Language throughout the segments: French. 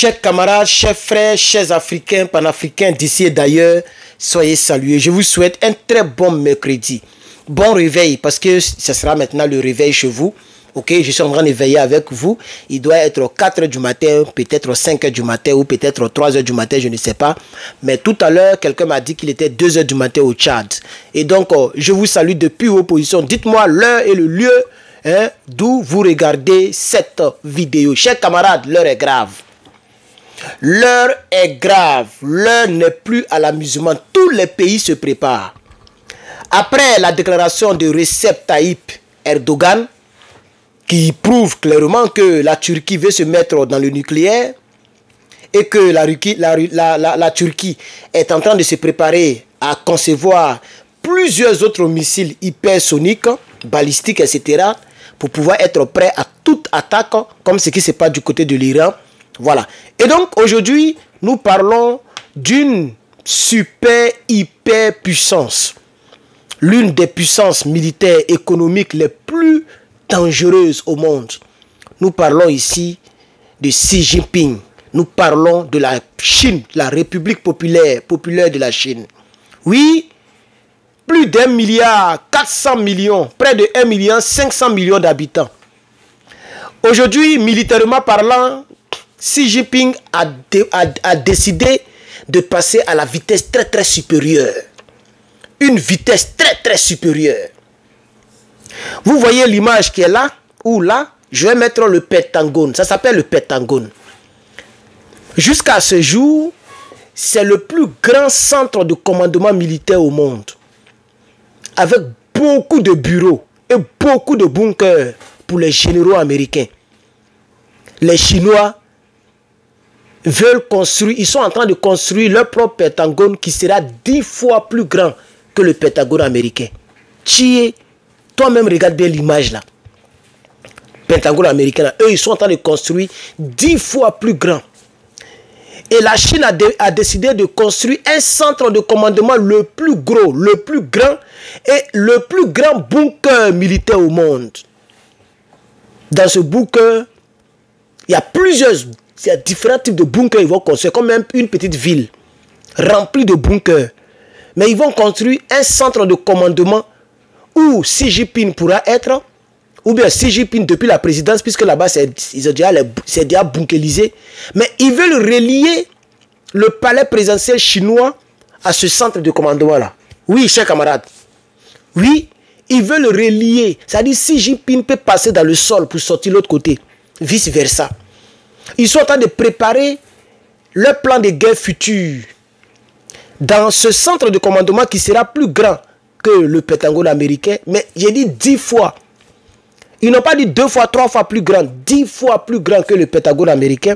Chers camarades, chers frères, chers Africains, panafricains d'ici et d'ailleurs, soyez salués. Je vous souhaite un très bon mercredi. Bon réveil, parce que ce sera maintenant le réveil chez vous. Ok, je suis en train de veiller avec vous. Il doit être 4 h du matin, peut-être 5 h du matin ou peut-être 3 h du matin, je ne sais pas. Mais tout à l'heure, quelqu'un m'a dit qu'il était 2 h du matin au Tchad. Et donc, je vous salue depuis vos positions. Dites-moi l'heure et le lieu d'où vous regardez cette vidéo. Chers camarades, l'heure est grave. L'heure est grave. L'heure n'est plus à l'amusement. Tous les pays se préparent. Après la déclaration de Recep Tayyip Erdogan, qui prouve clairement que la Turquie veut se mettre dans le nucléaire et que la Turquie est en train de se préparer à concevoir plusieurs autres missiles hypersoniques, balistiques, etc. pour pouvoir être prêt à toute attaque, comme ce qui se passe du côté de l'Iran. Voilà. Et donc, aujourd'hui, nous parlons d'une super hyper puissance. L'une des puissances militaires économiques les plus dangereuses au monde. Nous parlons ici de Xi Jinping. Nous parlons de la Chine, la République populaire de la Chine. Oui, plus d'1,4 milliard près de 1,5 milliard d'habitants. Aujourd'hui, militairement parlant, Xi Jinping a décidé de passer à la vitesse très supérieure. Une vitesse très supérieure. Vous voyez l'image qui est là, ou là, je vais mettre le Pentagone. Ça s'appelle le Pentagone. Jusqu'à ce jour, c'est le plus grand centre de commandement militaire au monde. Avec beaucoup de bureaux et beaucoup de bunkers pour les généraux américains. Les Chinois veulent construire, ils sont en train de construire leur propre Pentagone qui sera 10 fois plus grand que le Pentagone américain. Toi-même regarde bien l'image là. Pentagone américain là, eux ils sont en train de construire 10 fois plus grand. Et la Chine a décidé de construire un centre de commandement le plus gros, le plus grand et le plus grand bunker militaire au monde. Dans ce bunker, il y a différents types de bunkers ils vont construire, comme même une petite ville remplie de bunkers. Mais ils vont construire un centre de commandement où Xi Jinping pourra être, ou bien Xi Jinping depuis la présidence, puisque là-bas c'est déjà bunkerisé. Mais ils veulent relier le palais présidentiel chinois à ce centre de commandement-là. Oui, chers camarades. Oui, ils veulent relier. C'est-à-dire Xi Jinping peut passer dans le sol pour sortir de l'autre côté. Vice-versa. Ils sont en train de préparer leur plan de guerre futur dans ce centre de commandement qui sera plus grand que le Pentagone américain, mais j'ai dit 10 fois. Ils n'ont pas dit 2 fois, 3 fois plus grand, 10 fois plus grand que le Pentagone américain.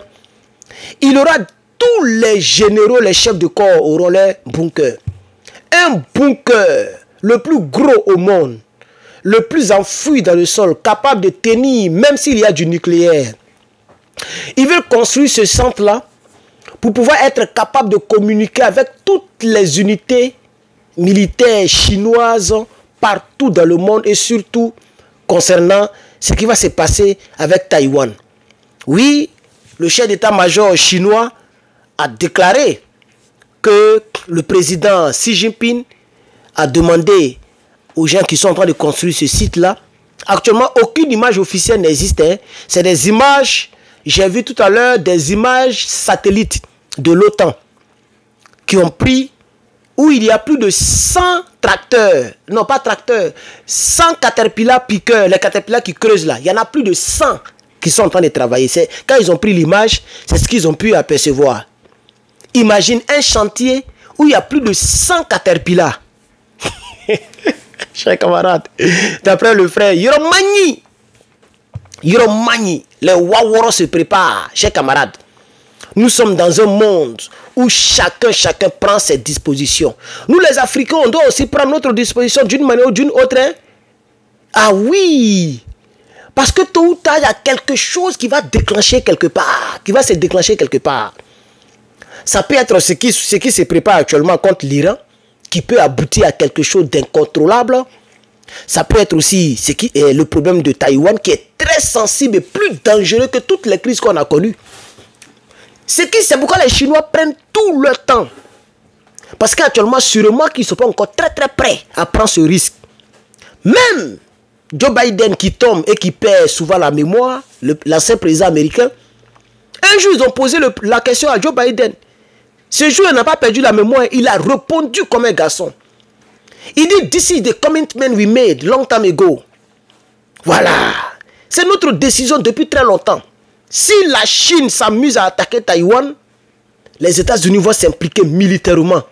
Il aura tous les généraux, les chefs de corps auront leur bunker. Un bunker, le plus gros au monde, le plus enfoui dans le sol, capable de tenir, même s'il y a du nucléaire. Ils veulent construire ce centre-là pour pouvoir être capable de communiquer avec toutes les unités militaires chinoises partout dans le monde et surtout concernant ce qui va se passer avec Taïwan. Oui, le chef d'état-major chinois a déclaré que le président Xi Jinping a demandé aux gens qui sont en train de construire ce site-là. Actuellement, aucune image officielle n'existe. C'est des images, j'ai vu tout à l'heure des images satellites de l'OTAN qui ont pris où il y a plus de 100 tracteurs, non pas tracteurs, 100 caterpillars piqueurs, les caterpillars qui creusent là, il y en a plus de 100 qui sont en train de travailler. Quand ils ont pris l'image, c'est ce qu'ils ont pu apercevoir. Imagine un chantier où il y a plus de 100 caterpillars. Chers camarades, d'après le frère Yoromani, les Waworo se préparent, chers camarades. Nous sommes dans un monde où chacun prend ses dispositions. Nous les Africains, on doit aussi prendre notre disposition d'une manière ou d'une autre. Ah oui! Parce que tôt ou tard, il y a quelque chose qui va déclencher quelque part. Qui va se déclencher quelque part. Ça peut être ce qui se prépare actuellement contre l'Iran, qui peut aboutir à quelque chose d'incontrôlable. Ça peut être aussi le problème de Taïwan, qui est très sensible et plus dangereux que toutes les crises qu'on a connues. C'est pourquoi les Chinois prennent tout leur temps. Parce qu'actuellement, sûrement qu'ils ne sont pas encore très prêts à prendre ce risque. Même Joe Biden qui tombe et qui perd souvent la mémoire, l'ancien président américain, un jour ils ont posé la question à Joe Biden. Ce jour, il n'a pas perdu la mémoire, il a répondu comme un garçon. Il dit, this is the commitment we made long time ago. Voilà. C'est notre décision depuis très longtemps. Si la Chine s'amuse à attaquer Taïwan, les États-Unis vont s'impliquer militairement.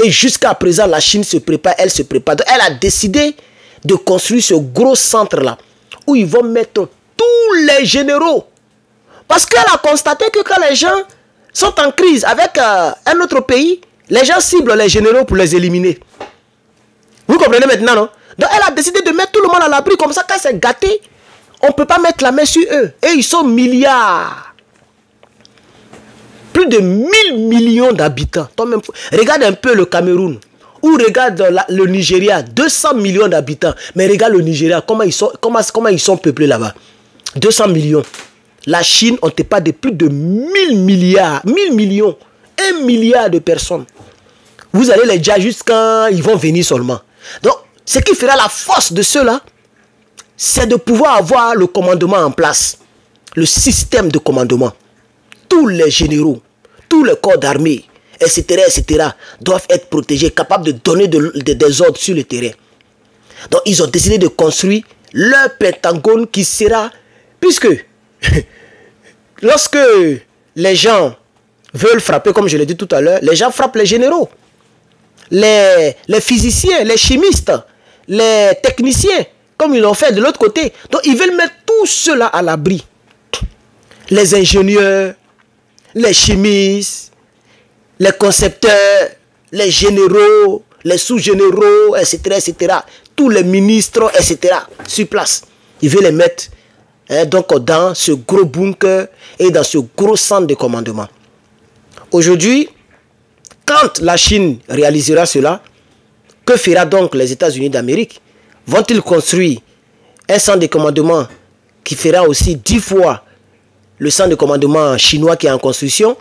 Et jusqu'à présent, la Chine se prépare, elle se prépare. Donc, elle a décidé de construire ce gros centre-là, où ils vont mettre tous les généraux. Parce qu'elle a constaté que quand les gens sont en crise avec un autre pays, les gens ciblent les généraux pour les éliminer. Vous comprenez maintenant, non? Donc elle a décidé de mettre tout le monde à l'abri, comme ça quand c'est gâté, on ne peut pas mettre la main sur eux. Et ils sont milliards. Plus de 1000 millions d'habitants. Regarde un peu le Cameroun. Ou regarde le Nigeria, 200 millions d'habitants. Mais regarde le Nigeria, comment ils sont peuplés là-bas. 200 millions. La Chine, on ne te parle de plus de 1000 milliards. 1000 millions. 1 milliard de personnes. Vous allez les dire juste quand ils vont venir seulement. Donc, ce qui fera la force de ceux-là, c'est de pouvoir avoir le commandement en place. Le système de commandement. Tous les généraux, tous les corps d'armée, etc., doivent être protégés, capables de donner des ordres sur le terrain. Donc, ils ont décidé de construire leur Pentagone qui sera... Puisque, lorsque les gens veulent frapper, comme je l'ai dit tout à l'heure, les gens frappent les généraux. Les physiciens, les chimistes, les techniciens, comme ils l'ont fait de l'autre côté. Donc, ils veulent mettre tout cela à l'abri. Les ingénieurs, les chimistes, les concepteurs, les généraux, les sous-généraux, etc., tous les ministres, etc., sur place. Ils veulent les mettre donc dans ce gros bunker et dans ce gros centre de commandement. Aujourd'hui, quand la Chine réalisera cela, que fera donc les États-Unis d'Amérique? Vont-ils construire un centre de commandement qui fera aussi 10 fois le centre de commandement chinois qui est en construction?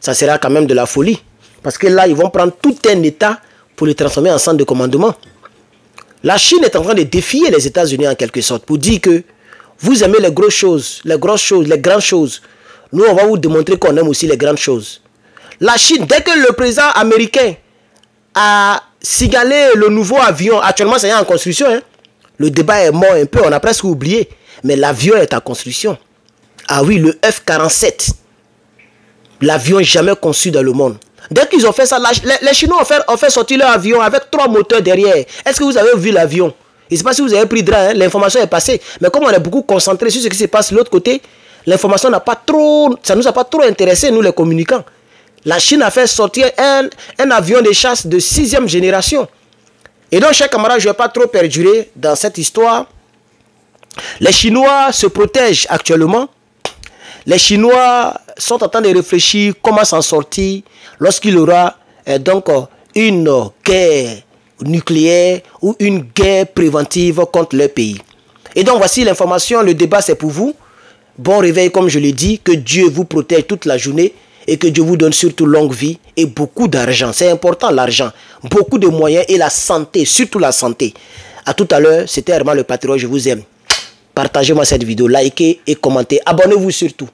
Ça sera quand même de la folie. Parce que là, ils vont prendre tout un État pour le transformer en centre de commandement. La Chine est en train de défier les États-Unis en quelque sorte pour dire que vous aimez les grosses choses, les grandes choses. Nous, on va vous démontrer qu'on aime aussi les grandes choses. La Chine, dès que le président américain a signalé le nouveau avion, actuellement c'est en construction, hein. Le débat est mort un peu, on a presque oublié. Mais l'avion est en construction. Ah oui, le F-47. L'avion jamais conçu dans le monde. Dès qu'ils ont fait ça, les Chinois ont fait sortir leur avion avec 3 moteurs derrière. Est-ce que vous avez vu l'avion? Je ne sais pas si vous avez pris drap, hein? L'information est passée. Mais comme on est beaucoup concentré sur ce qui se passe de l'autre côté, l'information n'a pas trop, ça ne nous a pas trop intéressé, nous les communicants. La Chine a fait sortir un avion de chasse de 6e génération. Et donc, chers camarades, je ne vais pas trop perdurer dans cette histoire. Les Chinois se protègent actuellement. Les Chinois sont en train de réfléchir comment s'en sortir lorsqu'il y aura donc une guerre nucléaire ou une guerre préventive contre leur pays. Et donc, voici l'information. Le débat, c'est pour vous. Bon réveil, comme je l'ai dit. Que Dieu vous protège toute la journée. Et que Dieu vous donne surtout longue vie et beaucoup d'argent. C'est important l'argent. Beaucoup de moyens et la santé, surtout la santé. A tout à l'heure, c'était Herman le Patriote, je vous aime. Partagez-moi cette vidéo, likez et commentez. Abonnez-vous surtout.